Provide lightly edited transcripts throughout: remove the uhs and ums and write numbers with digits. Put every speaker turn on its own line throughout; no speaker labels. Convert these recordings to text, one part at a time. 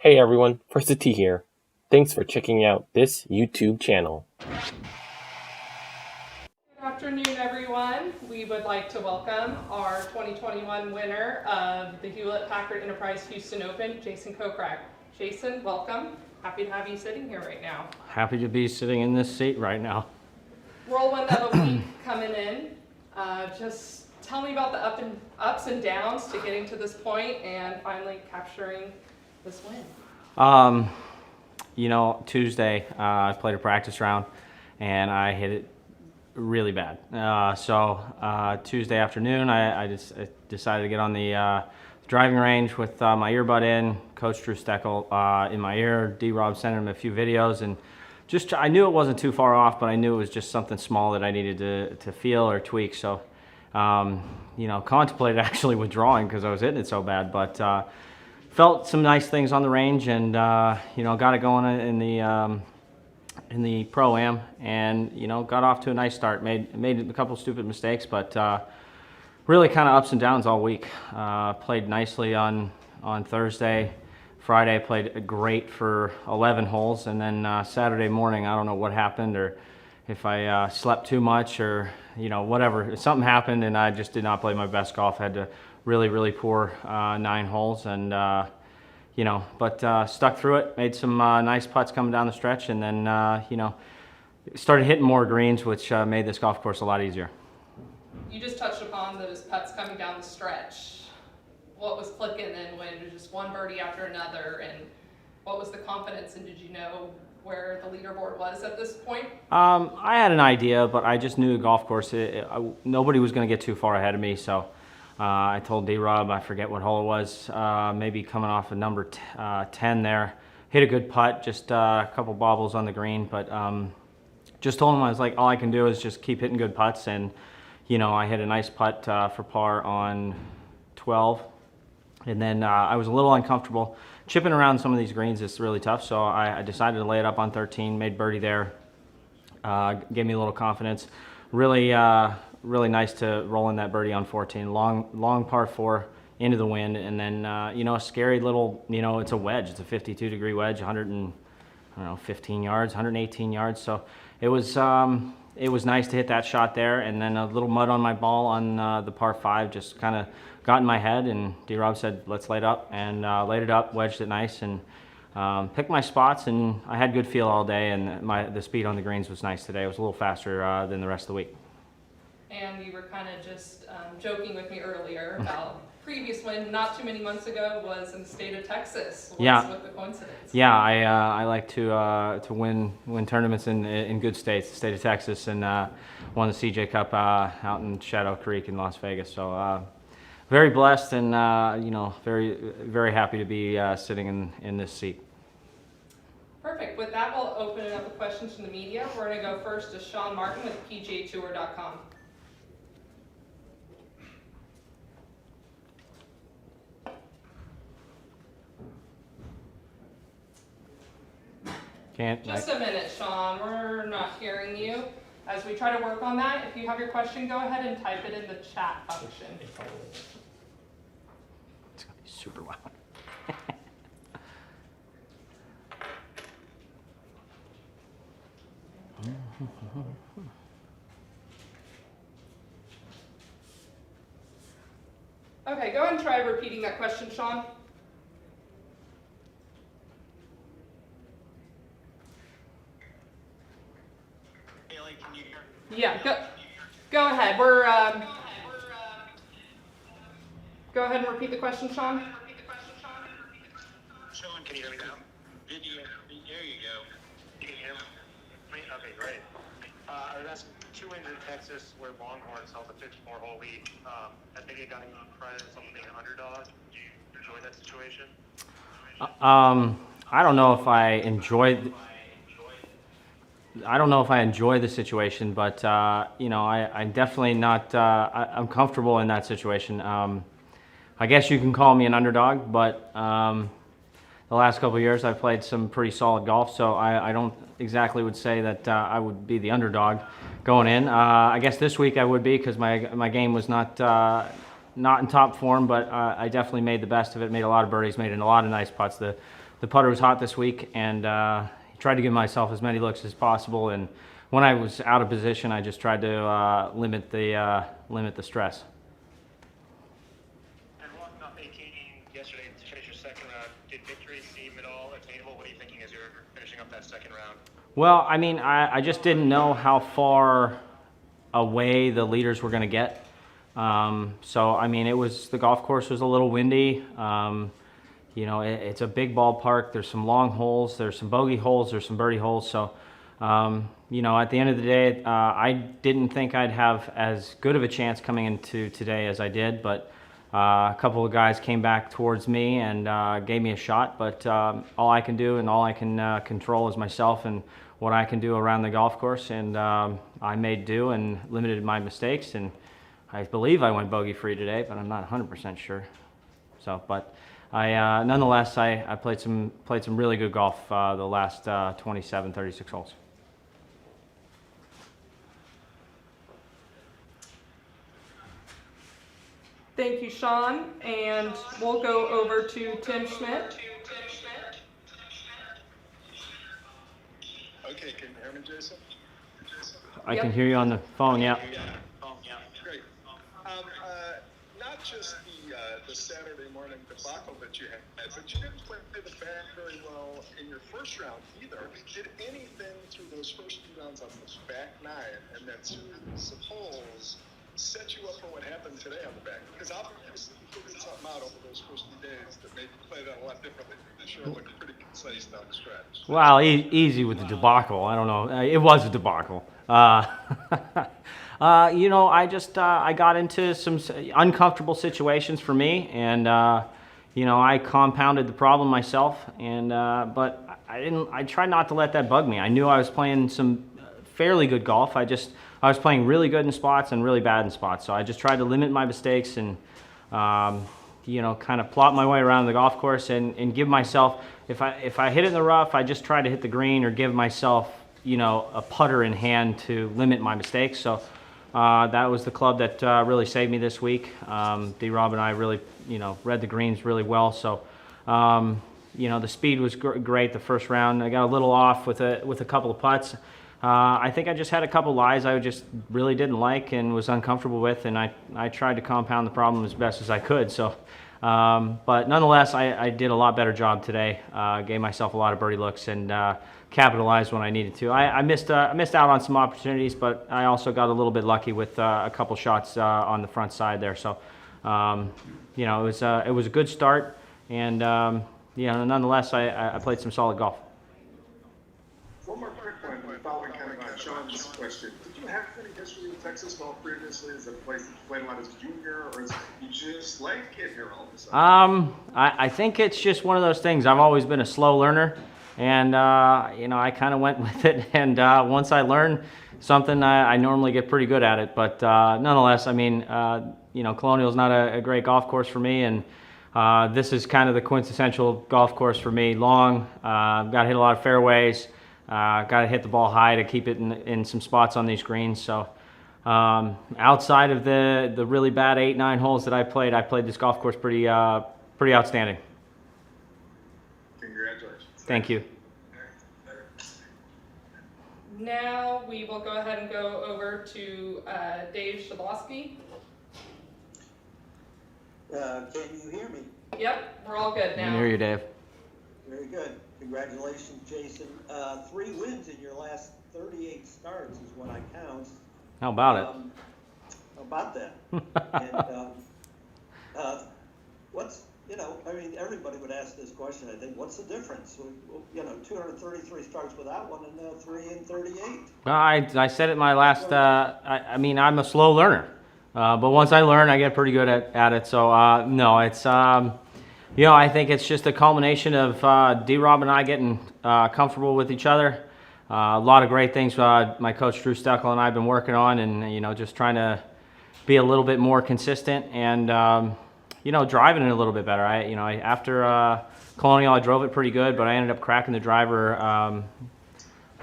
Hey everyone, First T here. Thanks for checking out this YouTube channel.
Good afternoon, everyone. We would like to welcome our 2021 winner of the Hewlett Packard Enterprise Houston Open, Jason Kokrak. Jason, welcome. Happy to have you sitting here right now.
Happy to be sitting in this seat right now.
Whirlwind of a week coming in. Just tell me about the ups and downs to getting to this point and finally capturing this win.
Tuesday I played a practice round and I hit it really bad. Tuesday afternoon I decided to get on the driving range with my earbud in, Coach Drew Steckel in my ear. D-Rob sent him a few videos and I knew it wasn't too far off, but I knew it was just something small that I needed to feel or tweak. So, contemplated actually withdrawing because I was hitting it so bad, but felt some nice things on the range and, got it going in the Pro-Am and, got off to a nice start. Made a couple stupid mistakes, but really kind of ups and downs all week. Played nicely on Thursday. Friday played great for 11 holes, and then Saturday morning, I don't know what happened or if I slept too much or, whatever. Something happened and I just did not play my best golf. Had to really poor 9 holes and, stuck through it. Made some nice putts coming down the stretch and then, started hitting more greens, which made this golf course a lot easier.
You just touched upon those putts coming down the stretch. What was clicking then when it was just one birdie after another, and what was the confidence, and did you know where the leaderboard was at this point?
I had an idea, but I just knew the golf course, nobody was going to get too far ahead of me, so I told D-Rob, I forget what hole it was, maybe coming off of number 10 there, hit a good putt, just a couple bobbles on the green, but just told him, I was like, all I can do is just keep hitting good putts, and I hit a nice putt for par on 12. And then I was a little uncomfortable. Chipping around some of these greens is really tough, so I decided to lay it up on 13, made birdie there. Gave me a little confidence. Really nice to roll in that birdie on 14. Long par 4 into the wind, and then, a scary little, it's a wedge. It's a 52-degree wedge, 15 yards, 118 yards. So it was nice to hit that shot there, and then a little mud on my ball on the par 5 just kind of got in my head, and D-Rob said, let's lay it up, and laid it up, wedged it nice, and picked my spots, and I had good feel all day, and the speed on the greens was nice today. It was a little faster than the rest of the week.
And you were kind of just joking with me earlier about previous win, not too many months ago, was in the state of Texas. What's the coincidence?
Yeah, I like to win tournaments in good states, the state of Texas, and won the CJ Cup out in Shadow Creek in Las Vegas. So very blessed and very happy to be sitting in this seat.
Perfect. With that, we'll open it up with questions from the media. We're going to go first to Sean Martin with PGAtour.com. Just a minute, Sean. We're not hearing you. As we try to work on that, if you have your question, go ahead and type it in the chat function.
It's going to be super loud.
Okay, go ahead and try repeating that question, Sean. Yeah, go ahead. Go ahead and repeat the question, Sean.
Sean, can you hear me now? Video. There you go. Can you hear me? Okay, great. I was asking, 2 wins in Texas where Longhorns held a 54-hole lead. I think it got any credit as something an underdog. Do you enjoy that situation?
I don't know if I enjoy the situation, but I'm definitely not. I'm comfortable in that situation. I guess you can call me an underdog, but the last couple of years I've played some pretty solid golf, so I don't exactly would say that I would be the underdog going in. I guess this week I would be because my game was not in top form, but I definitely made the best of it. Made a lot of birdies, made a lot of nice putts. The the putter was hot this week, and tried to give myself as many looks as possible. And when I was out of position, I just tried to limit the stress.
And walking off 18 yesterday to finish your second round, did victory seem at all attainable? What are you thinking as you're finishing up that second round?
Well, I mean, I just didn't know how far away the leaders were going to get. So, I mean, the golf course was a little windy. You know, it's a big ballpark. There's some long holes, there's some bogey holes, there's some birdie holes. So, you know, at the end of the day, I didn't think I'd have as good of a chance coming into today as I did, but a couple of guys came back towards me and gave me a shot. But all I can do and all I can control is myself and what I can do around the golf course. And I made do and limited my mistakes. And I believe I went bogey free today, but I'm not 100% sure. So, but I nonetheless, I played some really good golf the last 27, 36 holes.
Thank you, Sean, and we'll go over to Tim Schmidt.
Okay, can you hear me, Jason?
I can hear you on the phone, yeah.
Great. Not just the Saturday morning debacle that you had, but you didn't play the bag very well in your first round either. Did anything through those first two rounds on this back nine and that series of holes set you up for what happened today on the back? Because obviously you figured something out over those first few days that made you play that a lot differently. This sure looked pretty concise down the stretch.
Well, easy with the debacle. I don't know. It was a debacle. You know, I got into some uncomfortable situations for me, and you know, I compounded the problem myself. And but I tried not to let that bug me. I knew I was playing some fairly good golf. I was playing really good in spots and really bad in spots. So I just tried to limit my mistakes and you know, kind of plot my way around the golf course and give myself, if I hit it in the rough, I just try to hit the green or give myself, you know, a putter in hand to limit my mistakes. So that was the club that really saved me this week. D-Rob and I really, you know, read the greens really well. So, you know, the speed was great the first round. I got a little off with a couple of putts. I think I just had a couple lies I just really didn't like and was uncomfortable with, and I tried to compound the problem as best as I could. So, but nonetheless, I did a lot better job today. Gave myself a lot of birdie looks and capitalized when I needed to. I missed out on some opportunities, but I also got a little bit lucky with a couple shots on the front side there. So, you know, it was a good start, and you know, nonetheless, I played some solid golf.
One more quick one, following kind of on Sean's question. Did you have any history with Texas golf previously? Is it a place that you played a lot as a junior, or is it you just like it here all of a sudden?
I think it's just one of those things. I've always been a slow learner, and you know, I kind of went with it. And once I learn something, I normally get pretty good at it. But nonetheless, I mean, you know, Colonial's not a great golf course for me, and this is kind of the quintessential golf course for me. Long, got to hit a lot of fairways. Got to hit the ball high to keep it in some spots on these greens. So outside of the really bad 8-9 holes that I played this golf course pretty outstanding.
Congratulations.
Thank you.
Now we will go ahead and go over to Dave Shabowski.
Can you hear me?
Yep, we're all good
I
now.
can hear you, Dave.
Very good. Congratulations, Jason. 3 wins in your last 38 starts is what I count.
How about it?
How about that? And what's, you know, I mean, everybody would ask this question, I think, what's the difference? You know, 233 starts without one and now 3 in 38.
Well, I said it in my last, I mean, I'm a slow learner. But once I learn, I get pretty good at it. So, no, it's, you know, I think it's just a culmination of D-Rob and I getting comfortable with each other. A lot of great things my coach Drew Steckel and I have been working on, and, you know, just trying to be a little bit more consistent and, you know, driving it a little bit better. After Colonial, I drove it pretty good, but I ended up cracking the driver.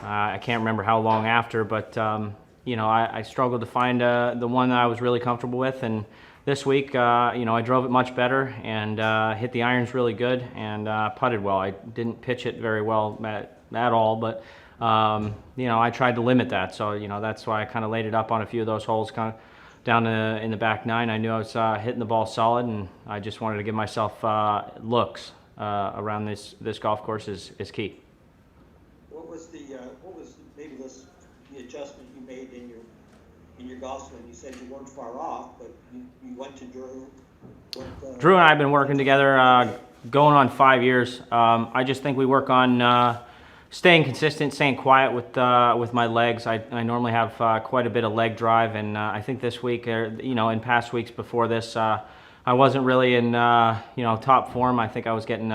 I can't remember how long after, but, you know, I struggled to find the one that I was really comfortable with, and this week, I drove it much better and hit the irons really good and putted well. I didn't pitch it very well at all, but I tried to limit that. So that's why I kind of laid it up on a few of those holes, kind of down in the back nine. I knew I was hitting the ball solid, and I just wanted to give myself looks around this golf course is key.
What was maybe the adjustment you made in your golf swing? You said you weren't far off, but you went to Drew.
Drew and I have been working together going on 5 years. I just think we work on staying consistent, staying quiet with my legs. I normally have quite a bit of leg drive, and I think this week, in past weeks before this, I wasn't really in top form. I think I was getting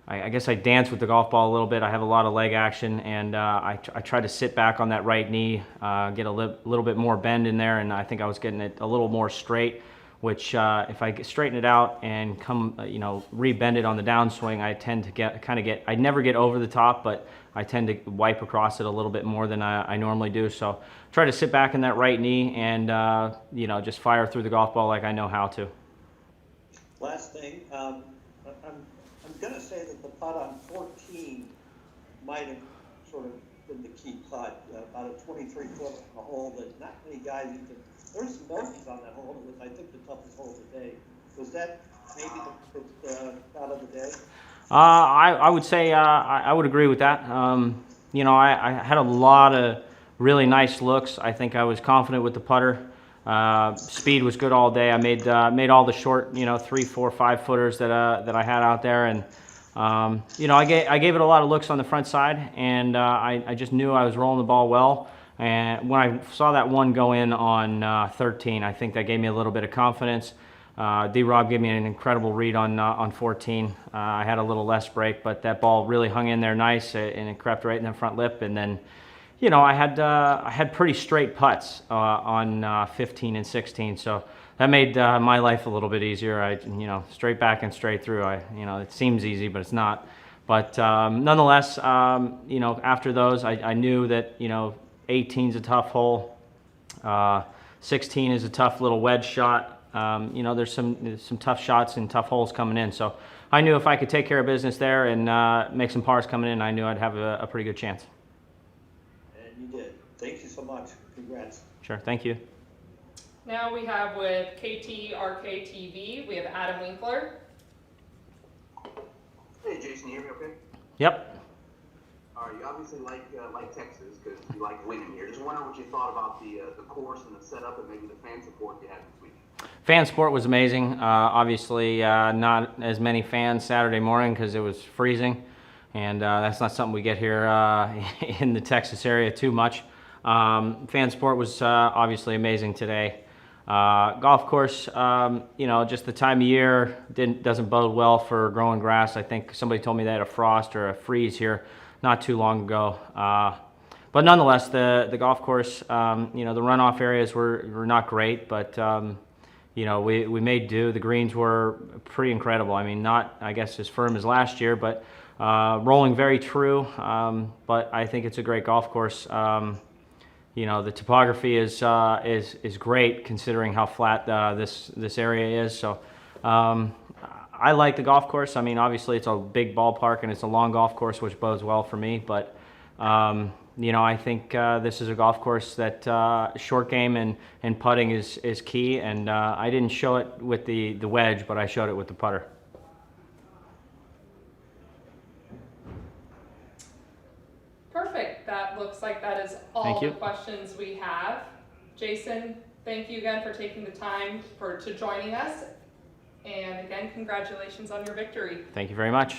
I guess I dance with the golf ball a little bit. I have a lot of leg action, and I try to sit back on that right knee, get a little bit more bend in there, and I think I was getting it a little more straight, which if I straighten it out and come, re-bend it on the downswing, I tend to I never get over the top, but I tend to wipe across it a little bit more than I normally do. So try to sit back in that right knee and, just fire through the golf ball like I know how to.
Last thing, I'm going to say that the putt on 14 might have sort of been the key putt, about a 23-foot hole that not many guys even. There's some bogeys on that hole. It was, I think, the toughest hole of the day. Was that maybe the putt of the day?
I would say I would agree with that. I had a lot of really nice looks. I think I was confident with the putter. Speed was good all day. I made all the short, 3, 4, 5 footers that I had out there, and I gave it a lot of looks on the front side, and I just knew I was rolling the ball well. And when I saw that one go in on 13, I think that gave me a little bit of confidence. D-Rob gave me an incredible read on 14. I had a little less break, but that ball really hung in there nice, and it crept right in the front lip. And then, I had pretty straight putts on 15 and 16, so that made my life a little bit easier. Straight back and straight through. It seems easy, but it's not. But nonetheless, after those, I knew that 18's a tough hole. 16 is a tough little wedge shot. There's some tough shots and tough holes coming in. So I knew if I could take care of business there and make some pars coming in, I knew I'd have a pretty good chance.
And you did. Thank you so much. Congrats.
Sure. Thank you.
Now we have with KTRK TV, we have Adam Winkler.
Hey Jason, you hear me okay?
Yep.
All right, you obviously like Texas because you like winning here. Just wondering what you thought about the course and the setup and maybe the fan support you had this week.
Fan support was amazing. Obviously, not as many fans Saturday morning because it was freezing, and that's not something we get here in the Texas area too much. Fan support was obviously amazing today. Golf course, just the time of year doesn't bode well for growing grass. I think somebody told me they had a frost or a freeze here not too long ago. But nonetheless, the golf course, the runoff areas were not great, but we made do. The greens were pretty incredible. I mean, not, I guess, as firm as last year, but rolling very true. But I think it's a great golf course. The topography is great considering how flat this area is. So I like the golf course. I mean, obviously it's a big ballpark and it's a long golf course, which bodes well for me. But I think this is a golf course that short game and putting is key. And I didn't show it with the wedge, but I showed it with the putter.
Perfect. That looks like that is all the questions we have. Jason, thank you again for taking the time to joining us. And again, congratulations on your victory.
Thank you very much.